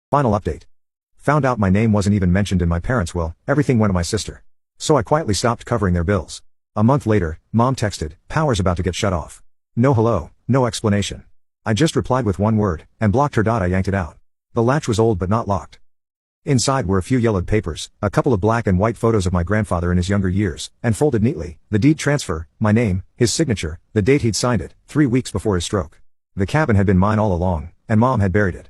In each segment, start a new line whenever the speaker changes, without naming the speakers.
Final update. Found out my name wasn't even mentioned in my parents' will, everything went to my sister. So I quietly stopped covering their bills. A month later, Mom texted, "Power's about to get shut off." No hello, no explanation. I just replied with one word, and blocked her. I yanked it out. The latch was old but not locked. Inside were a few yellowed papers, a couple of black and white photos of my grandfather in his younger years, and folded neatly, the deed transfer, my name, his signature, the date he'd signed it, 3 weeks before his stroke. The cabin had been mine all along, and Mom had buried it.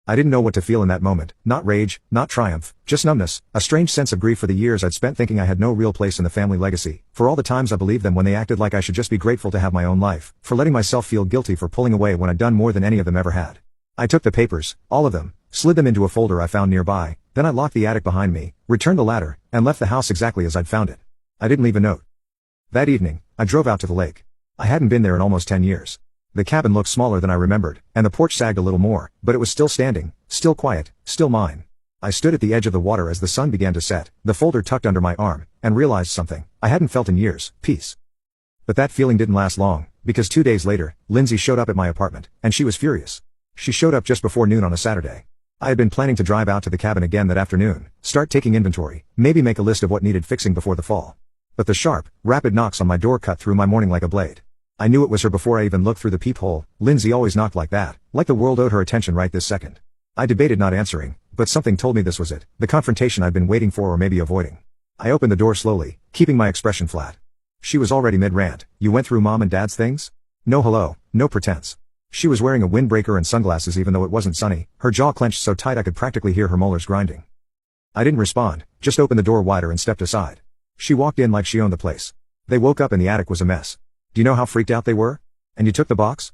I didn't know what to feel in that moment, not rage, not triumph, just numbness, a strange sense of grief for the years I'd spent thinking I had no real place in the family legacy, for all the times I believed them when they acted like I should just be grateful to have my own life, for letting myself feel guilty for pulling away when I'd done more than any of them ever had. I took the papers, all of them, slid them into a folder I found nearby, then I locked the attic behind me, returned the ladder, and left the house exactly as I'd found it. I didn't leave a note. That evening, I drove out to the lake. I hadn't been there in almost 10 years. The cabin looked smaller than I remembered, and the porch sagged a little more, but it was still standing, still quiet, still mine. I stood at the edge of the water as the sun began to set, the folder tucked under my arm, and realized something I hadn't felt in years: peace. But that feeling didn't last long, because 2 days later, Lindsay showed up at my apartment, and she was furious. She showed up just before noon on a Saturday. I had been planning to drive out to the cabin again that afternoon, start taking inventory, maybe make a list of what needed fixing before the fall. But the sharp, rapid knocks on my door cut through my morning like a blade. I knew it was her before I even looked through the peephole. Lindsay always knocked like that, like the world owed her attention right this second. I debated not answering, but something told me this was it, the confrontation I'd been waiting for or maybe avoiding. I opened the door slowly, keeping my expression flat. She was already mid-rant. "You went through Mom and Dad's things?" No hello, no pretense. She was wearing a windbreaker and sunglasses even though it wasn't sunny, her jaw clenched so tight I could practically hear her molars grinding. I didn't respond, just opened the door wider and stepped aside. She walked in like she owned the place. They woke up and the attic was a mess. Do you know how freaked out they were? "And you took the box?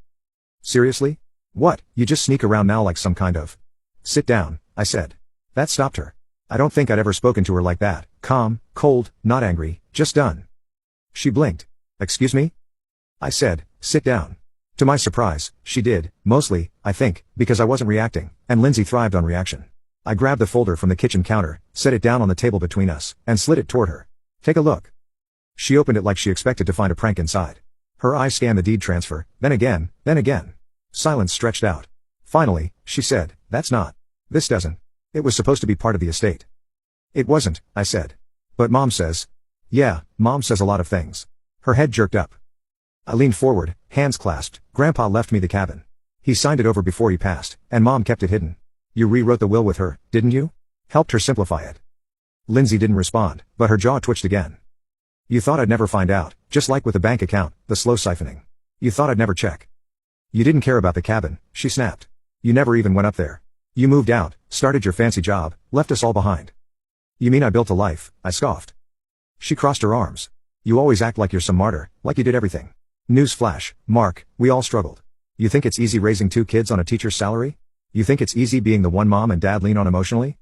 Seriously? What, you just sneak around now like some kind of..." "Sit down," I said. That stopped her. I don't think I'd ever spoken to her like that, calm, cold, not angry, just done. She blinked. "Excuse me?" I said, "Sit down." To my surprise, she did, mostly, I think, because I wasn't reacting, and Lindsay thrived on reaction. I grabbed the folder from the kitchen counter, set it down on the table between us, and slid it toward her. "Take a look." She opened it like she expected to find a prank inside. Her eyes scanned the deed transfer, then again, then again. Silence stretched out. Finally, she said, "That's not. This doesn't. It was supposed to be part of the estate." "It wasn't," I said. "But Mom says..." "Yeah, Mom says a lot of things." Her head jerked up. I leaned forward, hands clasped. "Grandpa left me the cabin. He signed it over before he passed, and Mom kept it hidden. You rewrote the will with her, didn't you? Helped her simplify it." Lindsay didn't respond, but her jaw twitched again. "You thought I'd never find out, just like with the bank account, the slow siphoning. You thought I'd never check. You didn't care about the cabin," she snapped. "You never even went up there. You moved out, started your fancy job, left us all behind." "You mean I built a life?" I scoffed. She crossed her arms. "You always act like you're some martyr, like you did everything. Newsflash, Mark, we all struggled. You think it's easy raising 2 kids on a teacher's salary? You think it's easy being the one Mom and Dad lean on emotionally?"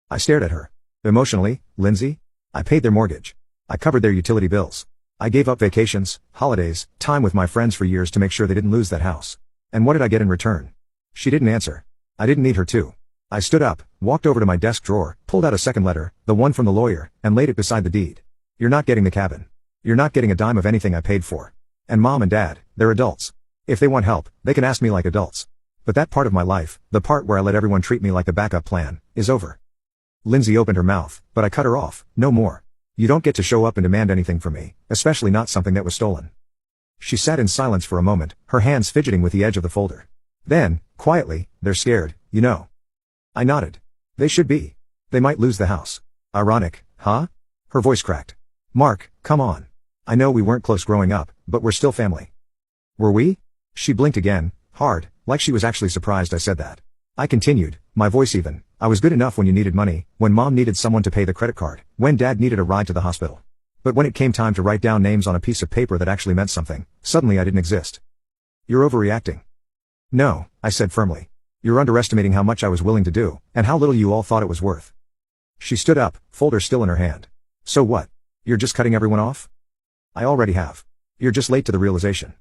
I stared at her. "Emotionally, Lindsay? I paid their mortgage. I covered their utility bills. I gave up vacations, holidays, time with my friends for years to make sure they didn't lose that house. And what did I get in return?" She didn't answer. I didn't need her to. I stood up, walked over to my desk drawer, pulled out a second letter, the one from the lawyer, and laid it beside the deed. "You're not getting the cabin. You're not getting a dime of anything I paid for. And Mom and Dad, they're adults. If they want help, they can ask me like adults. But that part of my life, the part where I let everyone treat me like the backup plan, is over." Lindsay opened her mouth, but I cut her off. "No more. You don't get to show up and demand anything from me, especially not something that was stolen." She sat in silence for a moment, her hands fidgeting with the edge of the folder. Then, quietly, "They're scared, you know." I nodded. "They should be. They might lose the house." "Ironic, huh?" Her voice cracked. "Mark, come on. I know we weren't close growing up, but we're still family." "Were we?" She blinked again, hard, like she was actually surprised I said that. I continued, my voice even. "I was good enough when you needed money, when Mom needed someone to pay the credit card, when Dad needed a ride to the hospital. But when it came time to write down names on a piece of paper that actually meant something, suddenly I didn't exist." "You're overreacting." "No," I said firmly. "You're underestimating how much I was willing to do, and how little you all thought it was worth." She stood up, folder still in her hand. "So what? You're just cutting everyone off?" "I already have. You're just late to the realization."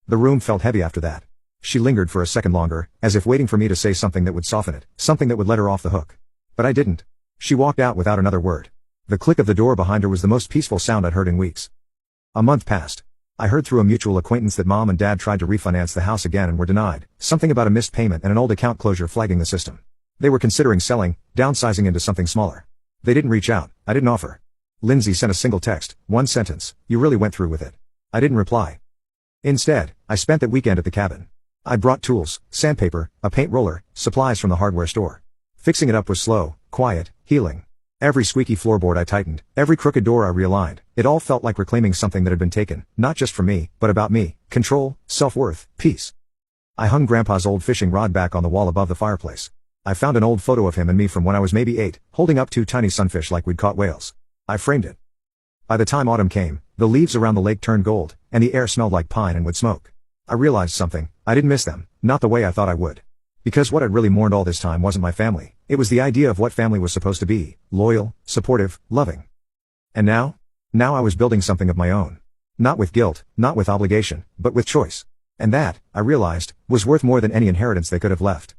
The room felt heavy after that. She lingered for a second longer, as if waiting for me to say something that would soften it, something that would let her off the hook. But I didn't. She walked out without another word. The click of the door behind her was the most peaceful sound I'd heard in weeks. A month passed. I heard through a mutual acquaintance that Mom and Dad tried to refinance the house again and were denied, something about a missed payment and an old account closure flagging the system. They were considering selling, downsizing into something smaller. They didn't reach out, I didn't offer. Lindsay sent a single text, one sentence, "You really went through with it." I didn't reply. Instead, I spent that weekend at the cabin. I brought tools, sandpaper, a paint roller, supplies from the hardware store. Fixing it up was slow, quiet, healing. Every squeaky floorboard I tightened, every crooked door I realigned, it all felt like reclaiming something that had been taken, not just from me, but about me, control, self-worth, peace. I hung Grandpa's old fishing rod back on the wall above the fireplace. I found an old photo of him and me from when I was maybe 8, holding up 2 tiny sunfish like we'd caught whales. I framed it. By the time autumn came, the leaves around the lake turned gold, and the air smelled like pine and wood smoke. I realized something, I didn't miss them, not the way I thought I would. Because what I'd really mourned all this time wasn't my family, it was the idea of what family was supposed to be, loyal, supportive, loving. And now? Now I was building something of my own. Not with guilt, not with obligation, but with choice. And that, I realized, was worth more than any inheritance they could have left.